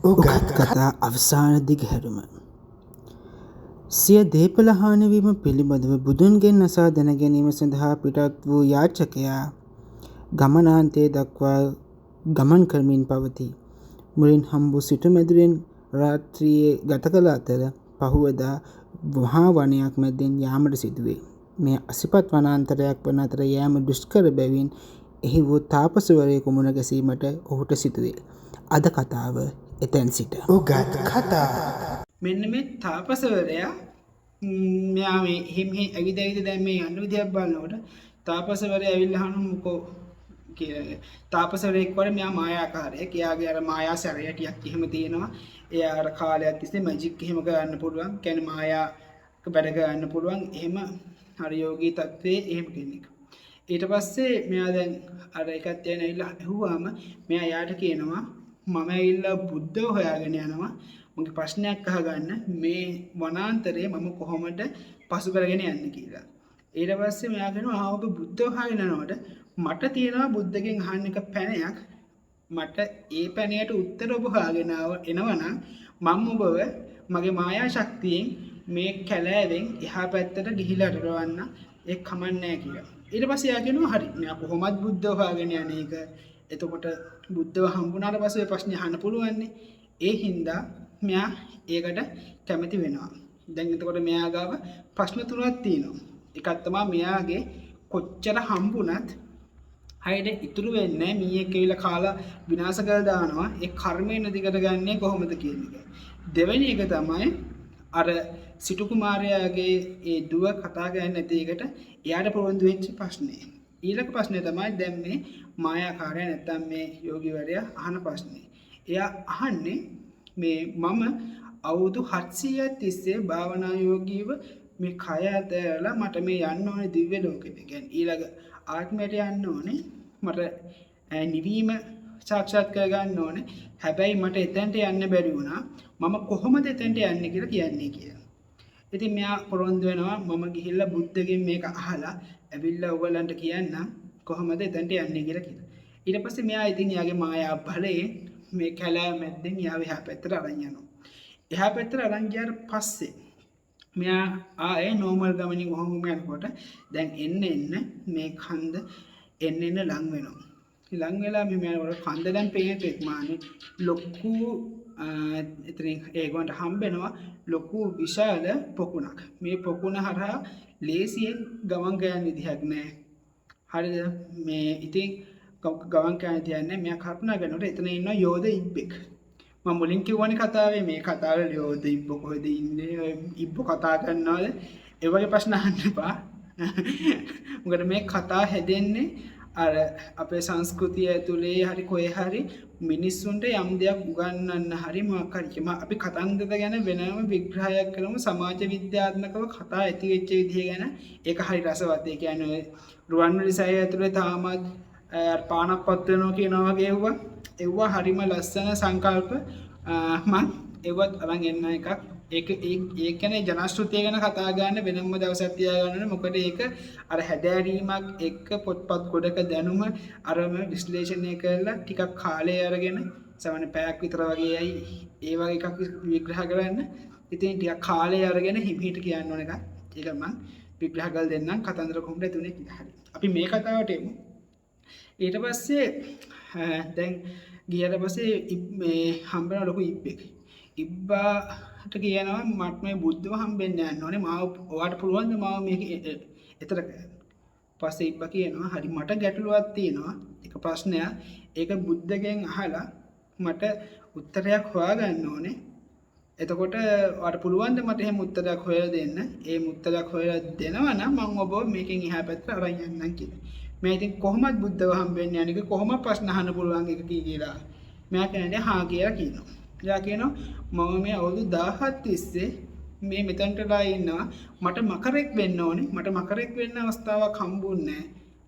උගත් කතා අවසාන දිගහැරුම සිය දේපල හානිවීම පිළිබඳව බුදුන්ගෙන් අසා දැනගැනීම සඳහා පිටත් වූ යාචකයා ගමනාන්තය දක්වා ගමන් කරමින් පවතී. මුලින් හම්බු සිටුමැදුරෙන් රාත්‍රියේ ගත කළ අතර පහුවදා මහා වනයක් මැදින් යාමට සිදුවේ. මේ අසිපත් වනාන්තරයක් වන අතර යෑම දුෂ්කර බැවින් එහි වූ තාපසවරයෙකු මුණ ගැසීමට ඔහුට සිදුවේ. අද කතාව එතැන් සිට උගත් කතා. මෙන්න මේ තාපසවරයා මෙයා මේ හිමි ඇවිදවිද දැන් මේ යන්න විදියක් බලනකොට තාපසවරයා ඇවිල්ලා අහනවා මොකෝ කියලා. තාපසවරයෙක් වගේ මෙයා මායාකාරයෙක්. එයාගේ අර මායා සැරය ටිකක් එහෙම තියෙනවා. එයා අර කාලයක් තිස්සේ මැජික් එහෙම කරන්න පුළුවන්. කියන්නේ මායාක වැඩ කරන්න පුළුවන්. එහෙම හරි යෝගී තත්ත්වයේ එහෙම කෙනෙක්. ඊට පස්සේ මෙයා දැන් අර එකත් යන ඇවිල්ලා ඇහුවාම මෙයා යාට කියනවා මම ඇවිල්ලා බුද්ධව හොයාගෙන යනවා. මගේ ප්‍රශ්නයක් අහගන්න මේ වනාන්තරේ මම කොහොමද පසු කරගෙන යන්නේ කියලා. ඊට පස්සේ මෙයා කියනවා ඔබ බුද්ධව හොයාගෙන යනකොට මට තියෙනවා බුද්ධගෙන් අහන්න එක පැනයක්. මට ඒ පැනයට උත්තර ඔබ හොයාගෙන එනවනම් මම ඔබව මගේ මායා ශක්තියෙන් මේ කැලෑවෙන් එහා පැත්තට ගිහිලා රවන්න ඒක කමන්නේ කියලා. ඊට පස්සේ එයා කියනවා හරි මෙයා කොහොමද බුද්ධව හොයාගෙන යන්නේ ඒක. එතකොට බුද්ධව හම්බුනාට පස්සේ ප්‍රශ්නේ අහන්න පුළුවන්නේ. ඒ හින්දා මෙයා ඒකට කැමති වෙනවා. දැන් එතකොට මෙයා ගාව ප්‍රශ්න තුනක් තියෙනවා. එකක් තමයි මෙයාගේ කොච්චර හම්බුණත් හයියට ඉතුරු වෙන්නේ මීයක් කියලා කාලා විනාශ කරලා දානවා. ඒ කර්මය නැති කරගන්නේ කොහොමද කියන එක. දෙවෙනි එක තමයි අර සිටු කුමාරයාගේ ඒ දුව කතා කරන්නේ නැති එකට එයාට පොරොන්දු වෙච්ච ප්‍රශ්නේ. ඊළඟ ප්‍රශ්නේ තමයි දැන් මේ මායාකාරය නැත්තම් මේ යෝගීවරයා අහන ප්‍රශ්නේ. එයා අහන්නේ මේ මම අවුරුදු 700ක් තිස්සේ භාවනා යෝගීව මේ කය ඇතලා මට මේ යන්න ඕනේ දිව්‍ය ලෝකෙට. කියන්නේ ඊළඟ ආත්මයට යන්න ඕනේ. මට නිවීම සාක්ෂාත් කරගන්න ඕනේ. හැබැයි මට එතනට යන්න බැරි වුණා. මම කොහොමද එතනට යන්නේ කියලා කියන්නේ කියලා. ඉතින් මෙයා පොරොන්දු වෙනවා මම ගිහිල්ලා බුද්ධගෙන් මේක අහලා ඇවිල්ලා ඔයගලන්ට කියන්නම් කොහොමද එතනට යන්නේ කියලා කියලා. ඊට පස්සේ මෙයා ඉතින් යාගේ මායා බලයේ මේ කැලෑ මැද්දෙන් යාව එහා පැත්තට අරන් යනවා. එහා පැත්තට අරන් ගියාට පස්සේ මෙයා ආයේ නෝමල් ගමනින් ඔහොම යනකොට දැන් එන්න මේ කන්ද එන්න ලඟ වෙනවා. ලඟ වෙලා මෙයා කන්ද දැන් පේන්නේ මානේ ලොකු එතනින් ඒගොල්ලන්ට හම්බෙනවා ලොකු විශාල පොකුණක්. මේ පොකුණ හරහා ලේසියෙන් ගමන් ගයන්න විදිහක් නැහැ. හරිද? මේ ඉතින් ගමන් කරන්න තියන්නේ මෙයා කල්පනා කරනකොට එතන ඉන්න යෝධ ඉබ්බෙක්. මම මුලින් කිව්වනේ කතාවේ මේ කතාවේ යෝධ ඉබ්බ කොහෙද ඉන්නේ? ඉබ්බ කතා කරනවද? ඒ වගේ ප්‍රශ්න අහන්න එපා. මොකද මේ කතා හැදෙන්නේ අර අපේ සංස්කෘතිය ඇතුලේ හරි කොහේ හරි මිනිස්සුන්ට යම් දෙයක් උගන්වන්න හරි මොකක් හරි අපි කතන්දර ගැන වෙනම විග්‍රහයක් කරමු සමාජ විද්‍යාත්මකව කතා ඇති වෙච්ච විදිහ ගැන ඒක හරි රසවත්. ඒ කියන්නේ රුවන්වැලි සෑය ඇතුලේ තාමත් පානක් පත් වෙනවා කියනවා වගේ ඒවා හරිම ලස්සන සංකල්ප මම ඒවත් අරන් එන්න එකක්. ඒක කියන්නේ ජනශ්‍රුතිය ගැන කතා ගන්න වෙනම දවසක් තියාගන්න. මොකද ඒක අර හැදෑරීමක් එක්ක පොත්පත් ගොඩක දැනුම අරම විශ්ලේෂණය කරලා ටිකක් කාලය අරගෙන සමහර පැයක් විතර වගේයි ඒ වගේ එකක් විග්‍රහ කරන්න. ඉතින් ටිකක් කාලය අරගෙන හිමිහිට කියන්න ඕන එකක්. ඒක මම විග්‍රහ කරලා දෙන්නම් කතන්දර කොහොමද තුනේ කියලා. හරි. අපි මේ කතාවට එමු. ඊට පස්සේ දැන් ගියට පස්සේ මේ හම්බෙන ලොකු ඉබ්බෙක්. ඉබ්බාට කියනවා මට මේ බුද්ධව හම්බෙන්න යන්න ඕනේ. මාව ඔයාට පුළුවන් ද මාව මේක එතර කරන්න. පස්සේ ඉබ්බා කියනවා හරි මට ගැටලුවක් තියෙනවා. එක ප්‍රශ්නයක්. ඒක බුද්ධගෙන් අහලා මට උත්තරයක් හොයාගන්න ඕනේ. එතකොට ඔයාට පුළුවන් ද මට එහෙම උත්තරයක් හොයලා දෙන්න? ඒ උත්තරයක් හොයලා දෙනවා නම් මම ඔබව මේකෙන් එහා පැත්තට අරන් යන්නම් කියලා. मैं इतनी कोहमत बुद्ध हम बेन यानी कि कोहमत प्रश्न हान बोलवांगे की गिरा मैं कहने हाँ किया कीनो जाके नो मग में अवधु दाहत इससे मैं मितंटला इन्ना मट मकरेक वेन्नोनी मट मकरेक वेन्न अवस्थावा खंबुन्ने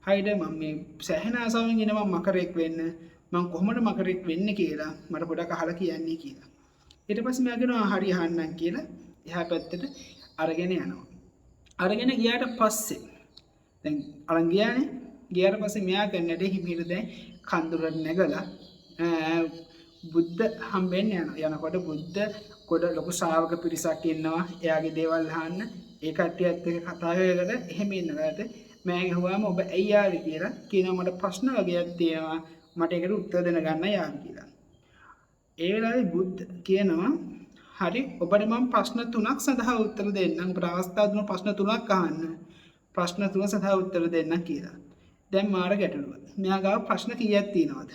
हाइडे मम्मी सहना आसावें इनमा मकरेक वेन्न මම කොහොමද මකරෙක් වෙන්නේ කියලා මට පොඩක් අහලා කියන්නේ කියලා. ඊට පස්සේ මම කියනවා හරි අහන්නම් කියලා එහා පැත්තට අරගෙන යනවා. අරගෙන ගියාට පස්සේ දැන් අරන් ගියානේ. ගියාට පස්සේ මෙයා කන්නට හිමිහිට දැන් කඳුරට නැගලා බුද්ධ හම්බෙන්න යනකොට බුද්ධ කොට ලොකු ශ්‍රාවක පිරිසක් ඉන්නවා. එයාගේ දේවල් අහන්න ඒ කට්ටියත් එක්ක කතා කරගෙන එහෙම ඉන්නකොට මම ගහුවාම ඔබ ඇයි ආවේ කියලා කියනවා. මට ප්‍රශ්න වගේක් තියෙනවා. මට ඒකට උත්තර දෙන්න ගන්න යාවි කියලා. ඒ වෙලාවේ බුද්ධ කියනවා හරි ඔබට මම ප්‍රශ්න 3ක් සඳහා උත්තර දෙන්නම්. ඔබට අවස්ථාව දුන්න ප්‍රශ්න 3ක් අහන්න. ප්‍රශ්න 3 සඳහා උත්තර දෙන්න කියලා. දැන් මාර ගැටලුව. මෙයා ගාව ප්‍රශ්න කීයක් තියෙනවද?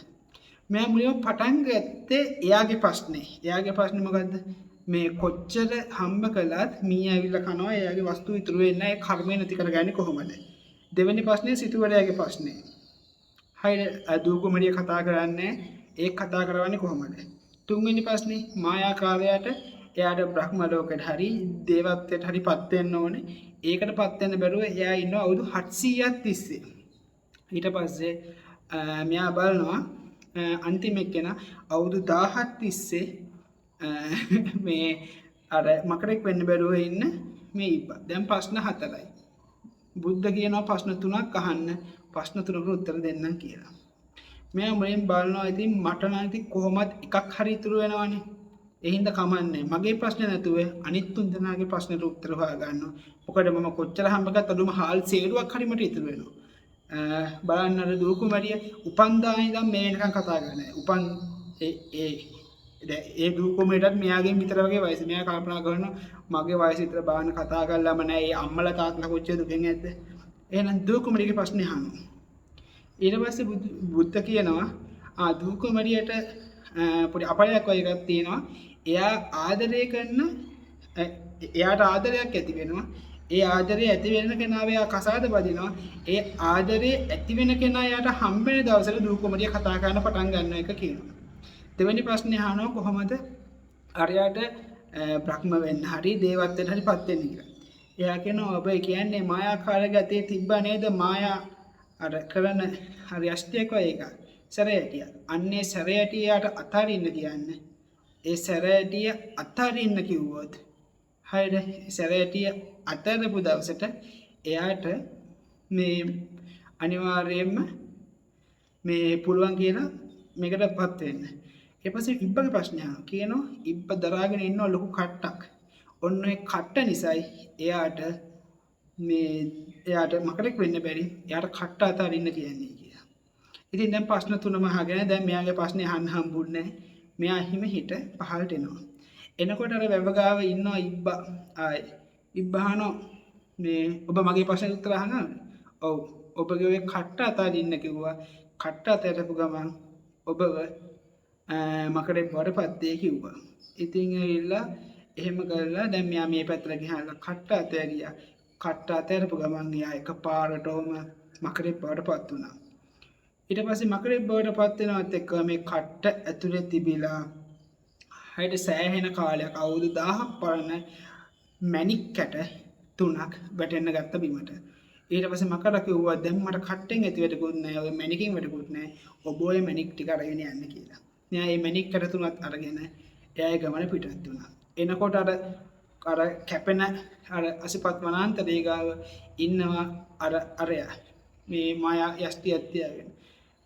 මෙයා මුලින්ම පටන් ගත්තේ එයාගේ ප්‍රශ්නේ. එයාගේ ප්‍රශ්නේ මොකද්ද? මේ කොච්චර හම්බ කළත් මී ඇවිල්ලා කනවා එයාගේ වස්තු ඉතුරු වෙන්නේ නැහැ. ඒ කර්මය නැති කරගන්නේ කොහොමද? දෙවෙනි ප්‍රශ්නේ සිටුවරයාගේ ප්‍රශ්නේ. හරිද? දූකුමරිය කතා කරන්නේ ඒක කතා කරවන්නේ කොහොමද? තුන්වෙනි ප්‍රශ්නේ මායාකාරයාට එයාට බ්‍රහ්ම ලෝකෙට හරි දේවත්වයට හරි පත් වෙන්න ඕනේ. ඒකට පත් වෙන්න බැරුව එයා ඉන්නවා අවුරුදු 700ක් තිස්සේ. ඊට පස්සේ මෙයා බලනවා අන්තිම එක්කෙනා අවුරුදු 1000ක් තිස්සේ මේ අර මකරෙක් වෙන්න බැරුව ඉන්න මේ ඉබ්බා. දැන් ප්‍රශ්න 4යි. බුද්ධ කියනවා ප්‍රශ්න 3ක් අහන්න. ප්‍රශ්න 3කට උත්තර දෙන්නම් කියලා. මෙයා මුලින් බලනවා ඉතින් මට නම් ඉතින් කොහොමද එකක් හරි ඉතුරු වෙනවනේ. ඒ හින්දා කමන්නේ. මගේ ප්‍රශ්නේ නැතුව අනිත් තුන් දෙනාගේ ප්‍රශ්නෙට උත්තර හොයා ගන්නවා. මොකද මම කොච්චර හම්බ ගත්තත් අදුම හාල් සේරුවක් හරි මට ඉතුරු වෙනවා. බලන්න අර දූකුමරිය උපන්දා ඉඳන් මේ වෙනකන් කතා කරන්නේ. උපන් ඒ දූකුමරියටත් මෙයාගෙන් විතර වගේ වයස. මෙයා කල්පනා කරනවා මගේ වයස විතර බාන කතා කරලාම නැහැ. ඒ අම්මලා තාත්තලා කොච්චර දුකෙන් ඇද්ද? එහෙනම් දූකුමරියගේ ප්‍රශ්නේ අහනවා. ඊට පස්සේ බුද්ධ කියනවා දූකුමරියට පොඩි අපලයක් වගේ එකක් තියෙනවා. එයා ආදරය කරන එයාට ආදරයක් ඇති වෙනවා. ඒ ආදරේ ඇති වෙන කෙනාව එයා කසාද බදිනවා. ඒ ආදරේ ඇති වෙන කෙනා එයාට හම්බෙන දවසට දූකුමරිය කතා කරන්න පටන් ගන්න එක කියනවා. දෙවෙනි ප්‍රශ්නේ අහනවා කොහොමද අරයාට බ්‍රහ්ම වෙන්න හරි දේවත්වයට හරි පත් වෙන්නේ කියලා. එයා කියනවා ඔබ කියන්නේ මායාකාර ගතේ තිබ්බා නේද? මායා අර කරන හරි අෂ්ටයක් වගේ එකක්. සැරයටිය. අන්නේ සැරයටියට අතාරින්න කියන්නේ. ඒ සැරයටිය අතාරින්න කිව්වොත් හරිද? සැරයටිය අතරපු දවසට එයාට මේ අනිවාර්යයෙන්ම මේ පුළුවන් කියලා මේකටපත් වෙන්න. ඊට පස්සේ ඉබ්බගේ ප්‍රශ්නය කියනවා ඉබ්බ දරාගෙන ඉන්න ලොකු කට්ටක්. ඔන්න ඒ කට්ට නිසායි එයාට මකරෙක් වෙන්න බැරි. එයාට කට්ට අතාරින්න කියන්නේ කියලා. ඉතින් දැන් ප්‍රශ්න තුනම අහගෙන දැන් මෙයාගේ ප්‍රශ්නේ අහන්න හම්බුන්නේ නැහැ. මෙයා හිම හිට පහළට එනවා. එනකොට අර වැවගාව ඉන්නවා ඉබ්බා. ඉබ්බානෝ මේ ඔබ මගේ ප්‍රශ්නෙට උත්තර අහනවද? ඔව්. ඔබගේ ඔය කට්ට අතාරින්න කිව්වා. කට්ට අතහැරපු ගමන් ඔබව මකරෙක් වඩපත් දෙය කිව්වා. ඉතින් ඇවිල්ලා එහෙම කරලා දැන් මෙයා මේ පැත්තට ගිහලා කට්ට අතහැරියා. කට්ට අතහැරපු ගමන් එයා එකපාරටම මකරෙක් වඩපත් වුණා. ඊට පස්සේ මකරෙක් වඩපත් වෙනවත් එක්ක මේ කට්ට ඇතුලේ තිබිලා හයිට සෑහෙන කාලයක් අවුරුදු 1000ක් පරණ මැණික් කැට 3ක් වැටෙන්න ගත්ත බිමට. ඊට පස්සේ මකර කිව්වා දැන් මට කට්ටෙන් ඇති වෙටකුත් නැහැ. ඔය මැණිකින් වෙටකුත් නැහැ. ඔබ ඔය මැණික් ටික අරගෙන යන්න කියලා. මෙයා මේ මැණික් කැට 3ක් අරගෙන එයාගේ ගමන පිටත් වුණා. එනකොට අර කැපෙන අර අසිපත් වනාන්තරයේ ගාව ඉන්නවා අරයා මේ මායා යෂ්ටියක් තියාගෙන.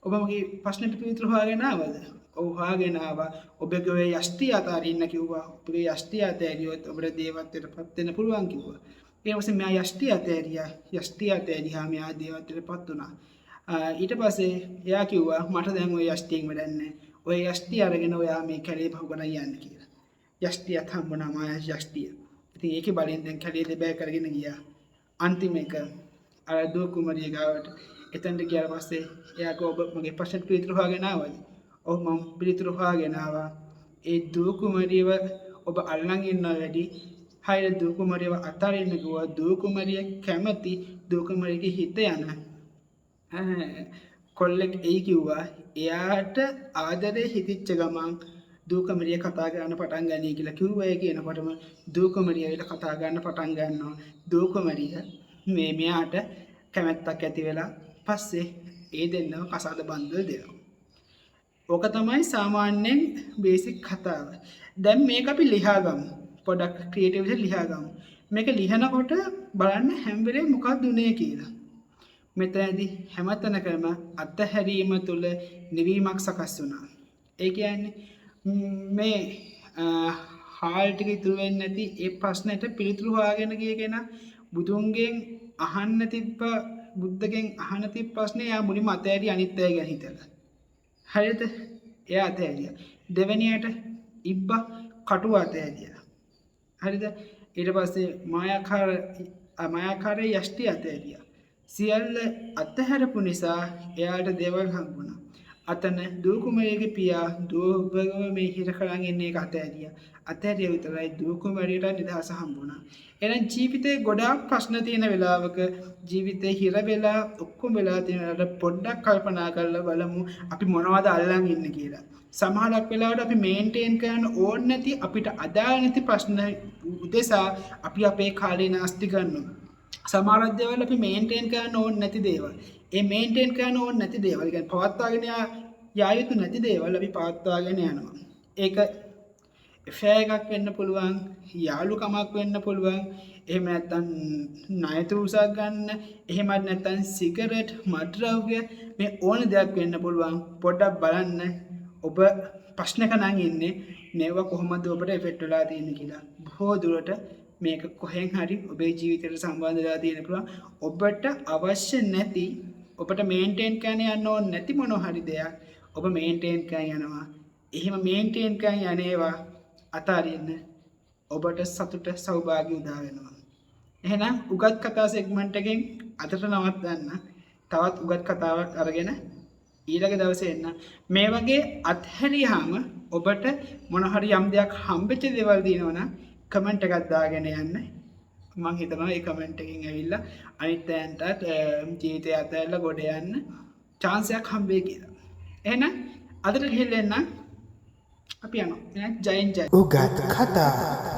ඔබ මගේ ප්‍රශ්නෙට පිළිතුරු හොයාගෙන ආවද? ඔව් හොයාගෙන ආවා. ඔබගේ ඔය යෂ්ටිය අතාරින්න කිව්වා. ඔබගේ යෂ්ටිය අතෑරියොත් ඔබට දේවත්වයටපත් වෙන්න පුළුවන් කිව්වා. ඊට පස්සේ මෙයා යෂ්ටිය අතෑරියා. යෂ්ටිය අතෑරියා මෙයා දේවත්වයටපත් වුණා. ඊට පස්සේ එයා කිව්වා මට දැන් ඔය යෂ්ටියෙන් වැඩක් නැහැ. ඔය යෂ්ටිය අරගෙන ඔයා මේ කැලේ පහුගන යන්න කියලා. යෂ්ටියත් හම්බුණා මායා යෂ්ටිය. ඉතින් ඒකේ බලෙන් දැන් කැලේ දෙබෑ කරගෙන ගියා. අන්තිම එක අර දූකුමරිය ගාවට එතනට ගියාට පස්සේ එයා කිව්වා ඔබ මගේ ප්‍රශ්නෙට පිළිතුරු හොයාගෙන ආවද? ඔව් මම පිළිතුරු හොයාගෙන ආවා. ඒ දූකුමරියව ඔබ අල්ලන් ඉන්න වැඩි හයිද දූකුමරියව අතාරින්න කිව්වා. දූකුමරිය කැමති දූකුමරියගේ හිත යන කොල්ලෙක් එයි කිව්වා. එයාට ආදරේ හිතිච්ච ගමන් දූකුමරිය කතා කරන්න පටන් ගන්නයි කියලා කිව්වා. ඒ කියනකොටම දූකුමරියට කතා ගන්න පටන් ගන්නවා. දූකුමරිය මෙයාට කැමැත්තක් ඇති වෙලා පස්සේ ඒ දෙන්නව කසාද බන්ධව දෙනවා. ඕක තමයි සාමාන්‍යයෙන් බේසික් කතාව. දැන් මේක අපි ලියා ගමු. පොඩක් ක්‍රියේටිව් විදිහට ලියා ගමු. මේක ලියනකොට බලන්න හැම වෙලේම මොකක්ද උනේ කියලා. මෙතනදී හැමතැනකම අත්හැරීම තුළ නිවීමක් සකස් වුණා. ඒ කියන්නේ මේ හාල් ටික ඉතුරු වෙන්නේ නැති ඒ ප්‍රශ්නෙට පිළිතුරු හොයාගෙන ගිය කෙනා බුදුන්ගෙන් අහන්න තිබ්බ බුද්ධගෙන් අහන්න තිබ්බ ප්‍රශ්නේ යා මුලින්ම අතෑරි අනිත් අය ගැන හිතලා. හරිද? එයා අතෑරියා. දෙවෙනියට ඉබ්බා කටුව අතෑරියා. හරිද? ඊට පස්සේ මායාකාරයේ යෂ්ටි අතෑරියා. සියල්ල අතහැරපු නිසා එයාට දේවල් හම්බුණා. අතන දූකුමරියගේ පියා දුවබව මේ හිර කරන් ඉන්නේ එක අතෑරියා. අතෑරිය විතරයි දූකුමරියට නිදහස හම්බුණා. එහෙනම් ජීවිතේ ගොඩාක් ප්‍රශ්න තියෙන වෙලාවක ජීවිතේ හිර වෙලා ඔක්කොම වෙලා තියෙනවට පොඩ්ඩක් කල්පනා කරලා බලමු අපි මොනවද අල්ලන් ඉන්නේ කියලා. සමහරක් වෙලාවට අපි මේන්ටේන් කරන්න ඕන නැති අපිට අදාළ නැති ප්‍රශ්න උදෙසා අපි අපේ කාලේ නාස්ති කරනවා. සමහර දේවල් අපි මේන්ටේන් කරන්න ඕන නැති දේවල්. ඒ මේන්ටේන් කරන්න ඕන නැති දේවල් කියන්නේ පවත්වාගෙන යා යුතු නැති දේවල් අපි පවත්වාගෙන යනවා. ඒක ෆෑ එකක් වෙන්න පුළුවන්, යාළුකමක් වෙන්න පුළුවන්, එහෙම නැත්නම් ණයතුරුසක් ගන්න, එහෙමත් නැත්නම් සිගරට්, මත්ද්‍රව්‍ය මේ ඕන දෙයක් වෙන්න පුළුවන්. පොඩ්ඩක් බලන්න ඔබ ප්‍රශ්නක නම් ඉන්නේ මේවා කොහොමද ඔබට එෆෙක්ට් වෙලා තියෙන්නේ කියලා. බොහෝ දුරට මේක කොහෙන් හරි ඔබේ ජීවිතයට සම්බන්ධ වෙලා තියෙන පුළුවන්. ඔබට අවශ්‍ය නැති ඔබට මේන්ටේන් කරන්න යන්න ඕන නැති මොනවා හරි දෙයක් ඔබ මේන්ටේන් කරන් යනවා. එහෙම මේන්ටේන් කරන් යන්නේවා අතාරින්න ඔබට සතුට සෞභාග්‍ය උදා වෙනවා. එහෙනම් උගත් කතා සෙග්මන්ට් එකෙන් අදට නවත්තන්න. තවත් උගත් කතාවක් අරගෙන ඊළඟ දවසේ එන්න. මේ වගේ අත්හැරියාම ඔබට මොන හරි යම් දෙයක් හම්බෙච්ච දේවල් දිනවනම් කමෙන්ට් එකක් දාගෙන යන්න. මම හිතනවා මේ කමෙන්ට් එකෙන් ඇවිල්ලා අනිත් අයන්ටත් ජීවිතය අතහැරලා ගොඩ යන්න chance එකක් හම්බෙයි කියලා. එහෙනම් අදට ගිහින් එන්න අපි යනවා. ජයෙන් ජය. උගත් කතා